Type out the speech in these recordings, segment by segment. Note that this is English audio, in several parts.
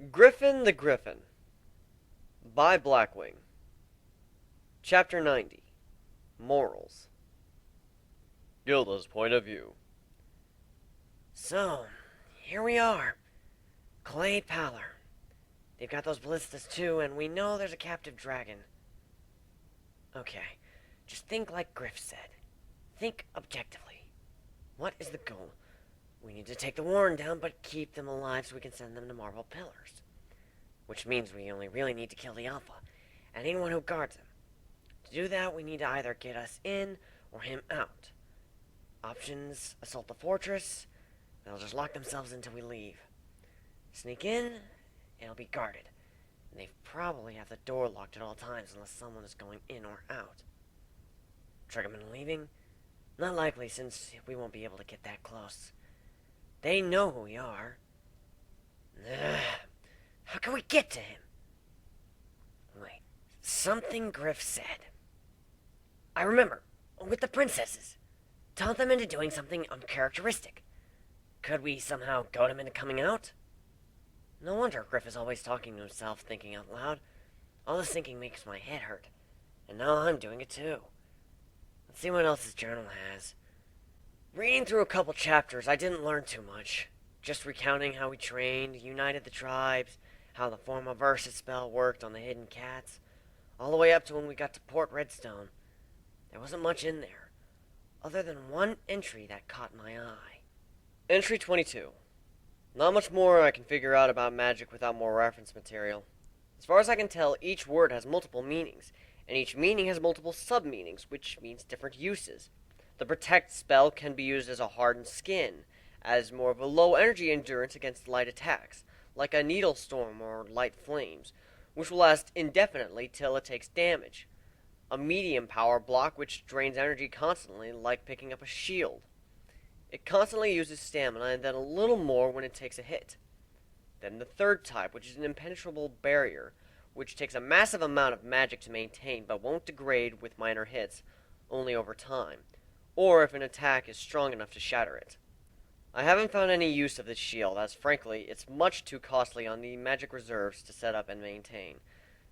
Griffin the Griffin by BlackWing. Chapter 90. Morals. Gilda's point of view. So, here we are. Clay Pallor. They've got those ballistas too, and we know there's a captive dragon. Okay, just think like Griff said. Think objectively. What is the goal? We need to take the Warren down, but keep them alive so we can send them to Marble Pillars. Which means we only really need to kill the Alpha, and anyone who guards him. To do that, we need to either get us in, or him out. Options: assault the fortress. They'll just lock themselves until we leave. Sneak in, it'll be guarded. And they probably have the door locked at all times unless someone is going in or out. Trick them into leaving? Not likely, since we won't be able to get that close. They know who we are. How can we get to him? Wait, something Griff said. I remember, with the princesses. Taunt them into doing something uncharacteristic. Could we somehow goad him into coming out? No wonder Griff is always talking to himself, thinking out loud. All this thinking makes my head hurt. And now I'm doing it too. Let's see what else his journal has. Reading through a couple chapters, I didn't learn too much. Just recounting how we trained, united the tribes, how the Forma Versa spell worked on the hidden cats, all the way up to when we got to Port Redstone. There wasn't much in there, other than one entry that caught my eye. Entry 22. Not much more I can figure out about magic without more reference material. As far as I can tell, each word has multiple meanings, and each meaning has multiple sub-meanings, which means different uses. The Protect spell can be used as a hardened skin, as more of a low energy endurance against light attacks, like a needle storm or light flames, which will last indefinitely till it takes damage. A medium power block which drains energy constantly, like picking up a shield. It constantly uses stamina and then a little more when it takes a hit. Then the third type, which is an impenetrable barrier, which takes a massive amount of magic to maintain but won't degrade with minor hits, only over time, or if an attack is strong enough to shatter it. I haven't found any use of this shield, as frankly, it's much too costly on the magic reserves to set up and maintain.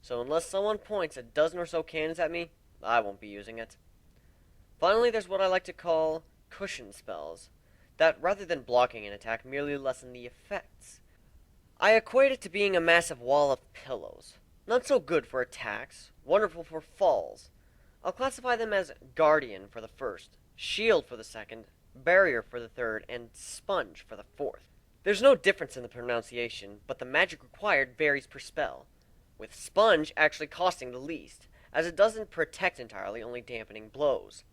So unless someone points a dozen or so cannons at me, I won't be using it. Finally, there's what I like to call cushion spells, that rather than blocking an attack, merely lessen the effects. I equate it to being a massive wall of pillows. Not so good for attacks, wonderful for falls. I'll classify them as Guardian for the first, Shield for the second, Barrier for the third, and Sponge for the fourth. There's no difference in the pronunciation, but the magic required varies per spell, with Sponge actually costing the least, as it doesn't protect entirely, only dampening blows.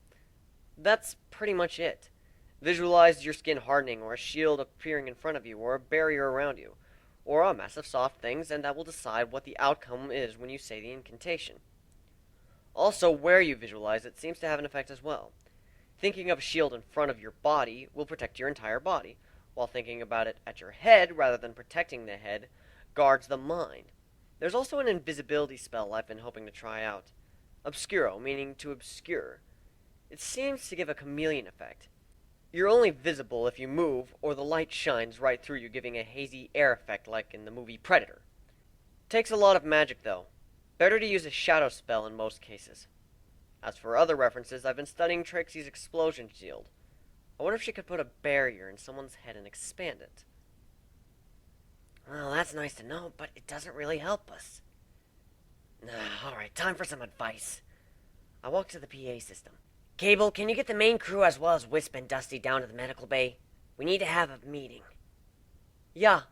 That's pretty much it. Visualize your skin hardening, or a shield appearing in front of you, or a barrier around you, or a massive soft things, and that will decide what the outcome is when you say the incantation. Also, where you visualize it seems to have an effect as well. Thinking of a shield in front of your body will protect your entire body, while thinking about it at your head rather than protecting the head guards the mind. There's also an invisibility spell I've been hoping to try out. Obscuro, meaning to obscure. It seems to give a chameleon effect. You're only visible if you move, or the light shines right through you, giving a hazy air effect like in the movie Predator. Takes a lot of magic, though. Better to use a shadow spell in most cases. As for other references, I've been studying Trixie's explosion shield. I wonder if she could put a barrier in someone's head and expand it. Well, that's nice to know, but it doesn't really help us. Alright, time for some advice. I walk to the PA system. Cable, can you get the main crew as well as Wisp and Dusty down to the medical bay? We need to have a meeting. Yeah.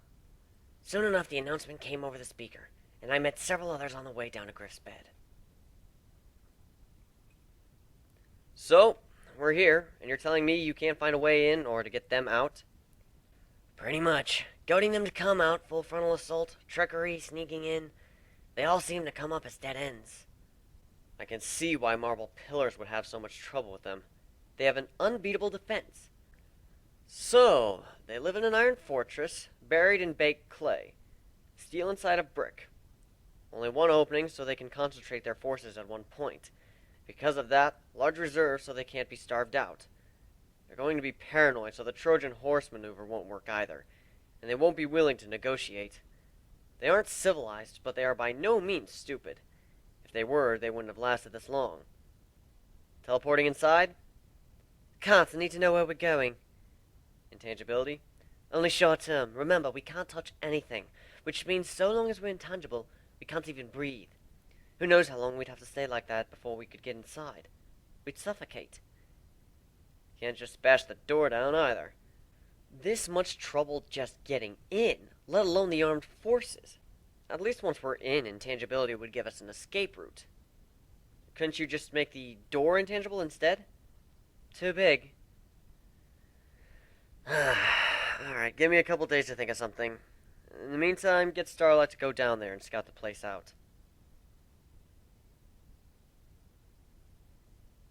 Soon enough, the announcement came over the speaker, and I met several others on the way down to Griff's bed. So, we're here, and you're telling me you can't find a way in or to get them out? Pretty much. Goading them to come out, full frontal assault, trickery, sneaking in. They all seem to come up as dead ends. I can see why Marble Pillars would have so much trouble with them. They have an unbeatable defense. So, they live in an iron fortress, buried in baked clay. Steel inside a brick. Only one opening, so they can concentrate their forces at one point. Because of that, large reserves so they can't be starved out. They're going to be paranoid, so the Trojan horse maneuver won't work either, and they won't be willing to negotiate. They aren't civilized, but they are by no means stupid. If they were, they wouldn't have lasted this long. Teleporting inside? Can't. I need to know where we're going. Intangibility? Only short term. Remember, we can't touch anything, which means so long as we're intangible, we can't even breathe. Who knows how long we'd have to stay like that before we could get inside. We'd suffocate. Can't just bash the door down either. This much trouble just getting in, let alone the armed forces. At least once we're in, intangibility would give us an escape route. Couldn't you just make the door intangible instead? Too big. Alright, give me a couple days to think of something. In the meantime, get Starlight to go down there and scout the place out.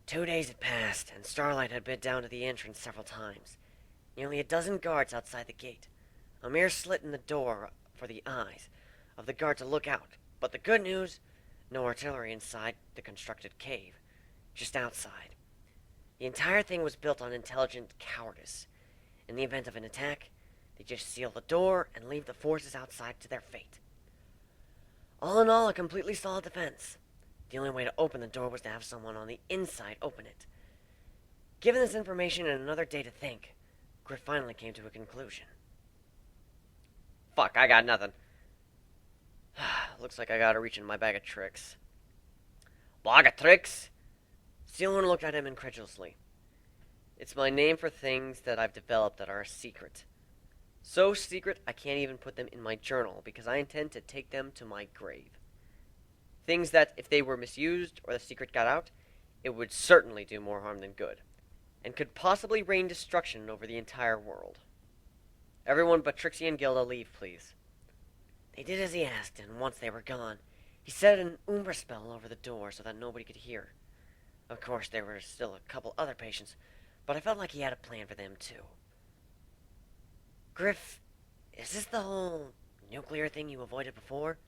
2 days had passed, and Starlight had been down to the entrance several times. Nearly a dozen guards outside the gate. A mere slit in the door for the eyes of the guard to look out. But the good news, no artillery inside the constructed cave. Just outside. The entire thing was built on intelligent cowardice. In the event of an attack, they just seal the door and leave the forces outside to their fate. All in all, a completely solid defense. The only way to open the door was to have someone on the inside open it. Given this information and another day to think, Griff finally came to a conclusion. Fuck, I got nothing. Looks like I gotta reach in my bag of tricks. Bag of tricks? Steelhorn looked at him incredulously. It's my name for things that I've developed that are a secret. So secret, I can't even put them in my journal because I intend to take them to my grave. Things that, if they were misused or the secret got out, it would certainly do more harm than good, and could possibly rain destruction over the entire world. Everyone but Trixie and Gilda leave, please. They did as he asked, and once they were gone, he set an Umbra spell over the door so that nobody could hear. Of course, there were still a couple other patients, but I felt like he had a plan for them, too. Griff, is this the whole nuclear thing you avoided before?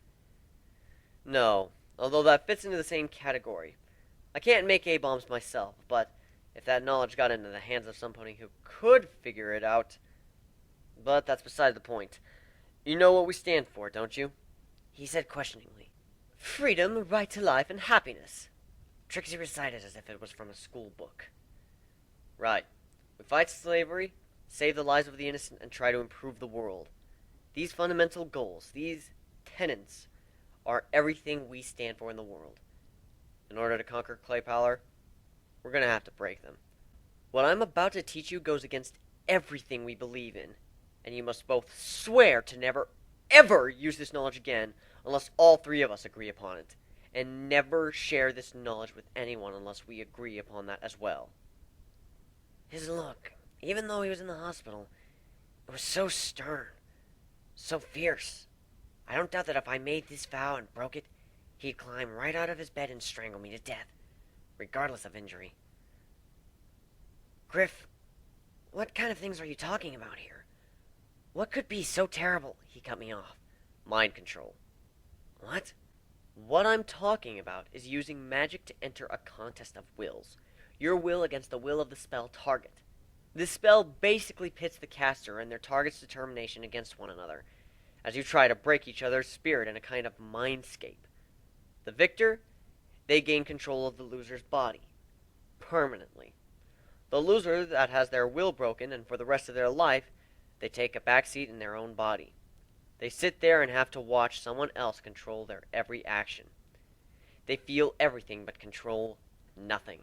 No, although that fits into the same category. I can't make A-bombs myself, but if that knowledge got into the hands of somebody who could figure it out... But that's beside the point. You know what we stand for, don't you? He said questioningly. Freedom, right to life, and happiness. Trixie recited as if it was from a school book. Right. We fight slavery, save the lives of the innocent, and try to improve the world. These fundamental goals, these tenets, are everything we stand for in the world. In order to conquer Clay Pallor, we're going to have to break them. What I'm about to teach you goes against everything we believe in, and you must both swear to never, ever use this knowledge again unless all three of us agree upon it, and never share this knowledge with anyone unless we agree upon that as well. His look, even though he was in the hospital, it was so stern, so fierce. I don't doubt that if I made this vow and broke it, he'd climb right out of his bed and strangle me to death, regardless of injury. Griff, what kind of things are you talking about here? What could be so terrible? He cut me off. Mind control. What? What I'm talking about is using magic to enter a contest of wills. Your will against the will of the spell target. This spell basically pits the caster and their target's determination against one another, as you try to break each other's spirit in a kind of mindscape. The victor, they gain control of the loser's body. Permanently. The loser that has their will broken, and for the rest of their life, they take a backseat in their own body. They sit there and have to watch someone else control their every action. They feel everything but control nothing.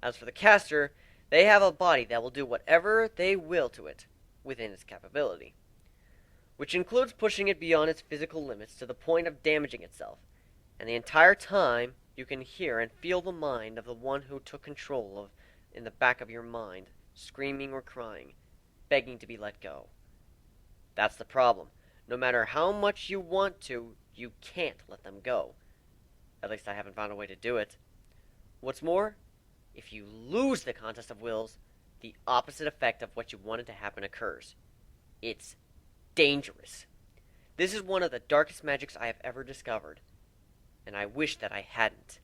As for the caster, they have a body that will do whatever they will to it, within its capability. Which includes pushing it beyond its physical limits to the point of damaging itself. And the entire time, you can hear and feel the mind of the one who took control of in the back of your mind, screaming or crying, begging to be let go. That's the problem. No matter how much you want to, you can't let them go. At least I haven't found a way to do it. What's more, if you lose the contest of wills, the opposite effect of what you wanted to happen occurs. It's dangerous. This is one of the darkest magics I have ever discovered, and I wish that I hadn't.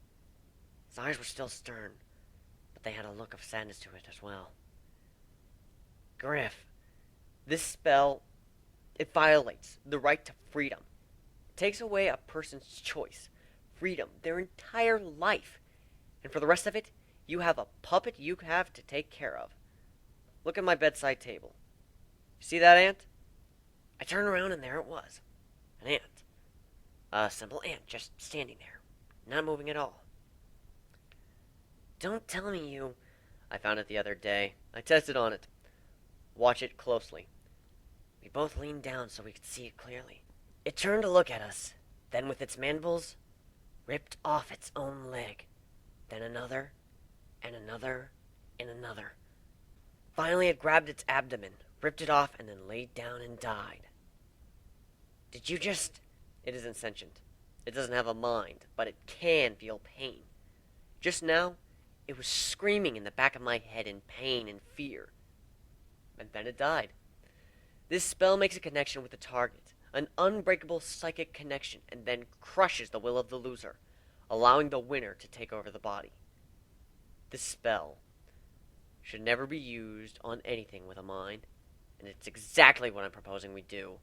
His eyes were still stern, but they had a look of sadness to it as well. Griff, this spell, it violates the right to freedom. takes away a person's choice, freedom, their entire life. And for the rest of it, you have a puppet you have to take care of. Look at my bedside table. You see that ant? I turned around and there it was. An ant. A simple ant just standing there, not moving at all. Don't tell me you... I found it the other day. I tested on it. Watch it closely. We both leaned down so we could see it clearly. It turned to look at us, then with its mandibles, ripped off its own leg. Then another, and another, and another. Finally it grabbed its abdomen, ripped it off, and then laid down and died. Did you just... It isn't sentient. It doesn't have a mind, but it can feel pain. Just now, it was screaming in the back of my head in pain and fear. And then it died. This spell makes a connection with the target, an unbreakable psychic connection, and then crushes the will of the loser, allowing the winner to take over the body. This spell should never be used on anything with a mind, and it's exactly what I'm proposing we do.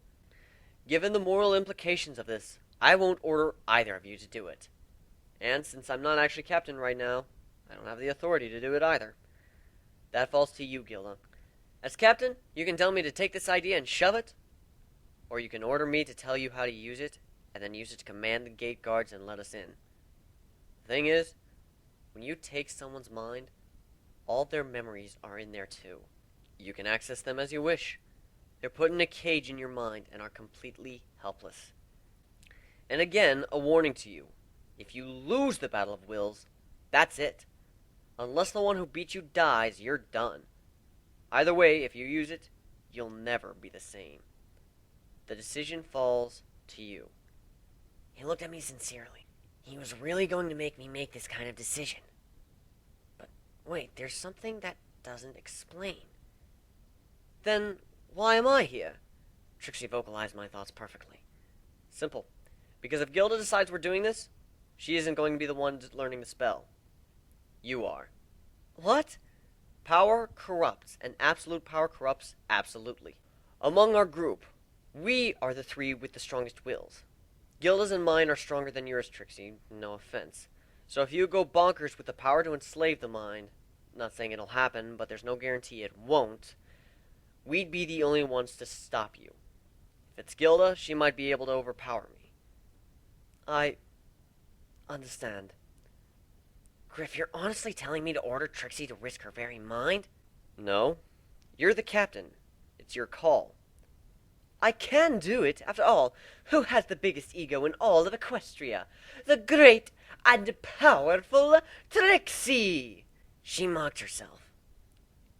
Given the moral implications of this, I won't order either of you to do it. And since I'm not actually captain right now, I don't have the authority to do it either. That falls to you, Gilda. As captain, you can tell me to take this idea and shove it, or you can order me to tell you how to use it, and then use it to command the gate guards and let us in. The thing is, when you take someone's mind, all their memories are in there too. You can access them as you wish. They're put in a cage in your mind and are completely helpless. And again, a warning to you. If you lose the Battle of Wills, that's it. Unless the one who beat you dies, you're done. Either way, if you use it, you'll never be the same. The decision falls to you. He looked at me sincerely. He was really going to make me make this kind of decision. But wait, there's something that doesn't explain. Then why am I here? Trixie vocalized my thoughts perfectly. Simple. Because if Gilda decides we're doing this, she isn't going to be the one learning the spell. You are. What? Power corrupts, and absolute power corrupts absolutely. Among our group, we are the three with the strongest wills. Gilda's and mine are stronger than yours, Trixie, no offense. So if you go bonkers with the power to enslave the mind, not saying it'll happen, but there's no guarantee it won't, we'd be the only ones to stop you. If it's Gilda, she might be able to overpower me. I understand. Griff, you're honestly telling me to order Trixie to risk her very mind? No. You're the captain. It's your call. I can do it. After all, who has the biggest ego in all of Equestria? The great and powerful Trixie! She mocked herself.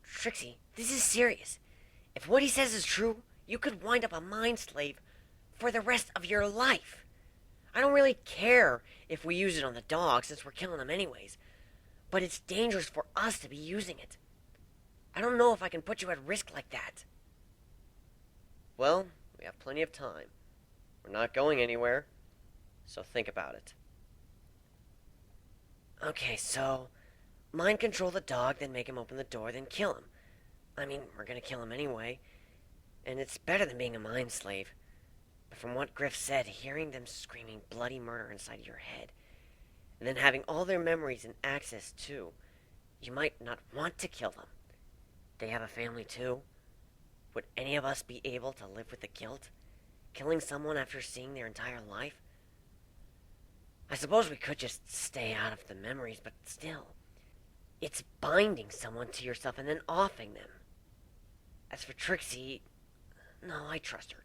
Trixie, this is serious. If what he says is true, you could wind up a mind slave for the rest of your life. I don't really care if we use it on the dog, since we're killing them anyways. But it's dangerous for us to be using it. I don't know if I can put you at risk like that. Well, we have plenty of time. We're not going anywhere, so think about it. Okay, so mind control the dog, then make him open the door, then kill him. I mean, we're gonna kill him anyway. And it's better than being a mind slave. But from what Griff said, hearing them screaming bloody murder inside your head, and then having all their memories and access too, you might not want to kill them. They have a family too. Would any of us be able to live with the guilt? Killing someone after seeing their entire life? I suppose we could just stay out of the memories, but still. It's binding someone to yourself and then offing them. As for Trixie, no, I trust her.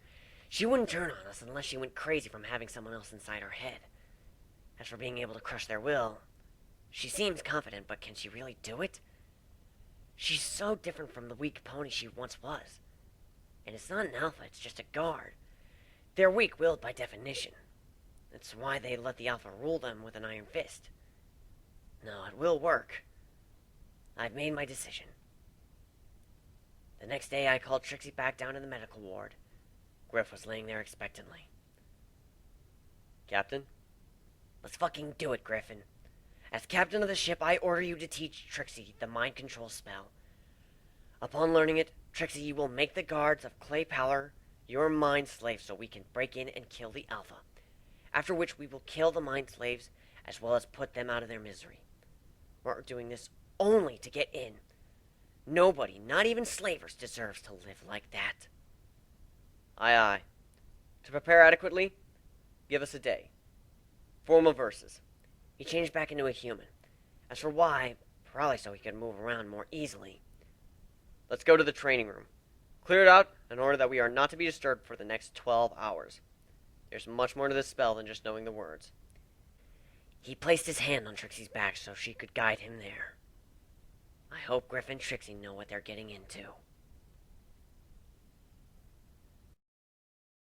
She wouldn't turn on us unless she went crazy from having someone else inside her head. As for being able to crush their will, she seems confident, but can she really do it? She's so different from the weak pony she once was. And it's not an alpha, it's just a guard. They're weak-willed by definition. That's why they let the alpha rule them with an iron fist. No, it will work. I've made my decision. The next day I called Trixie back down to the medical ward. Griff was laying there expectantly. Captain? Let's fucking do it, Griffin. As captain of the ship, I order you to teach Trixie the mind control spell. Upon learning it, Trixie, you will make the guards of Clay Pallor your mind slaves so we can break in and kill the Alpha. after which we will kill the mind slaves as well as put them out of their misery. We're doing this only to get in. Nobody, not even slavers, deserves to live like that. Aye, aye. To prepare adequately, give us a day. Formal verses. He changed back into a human. As for why, probably so he could move around more easily. Let's go to the training room. Clear it out in order that we are not to be disturbed for the next 12 hours. There's much more to this spell than just knowing the words. He placed his hand on Trixie's back so she could guide him there. I hope Griffin and Trixie know what they're getting into.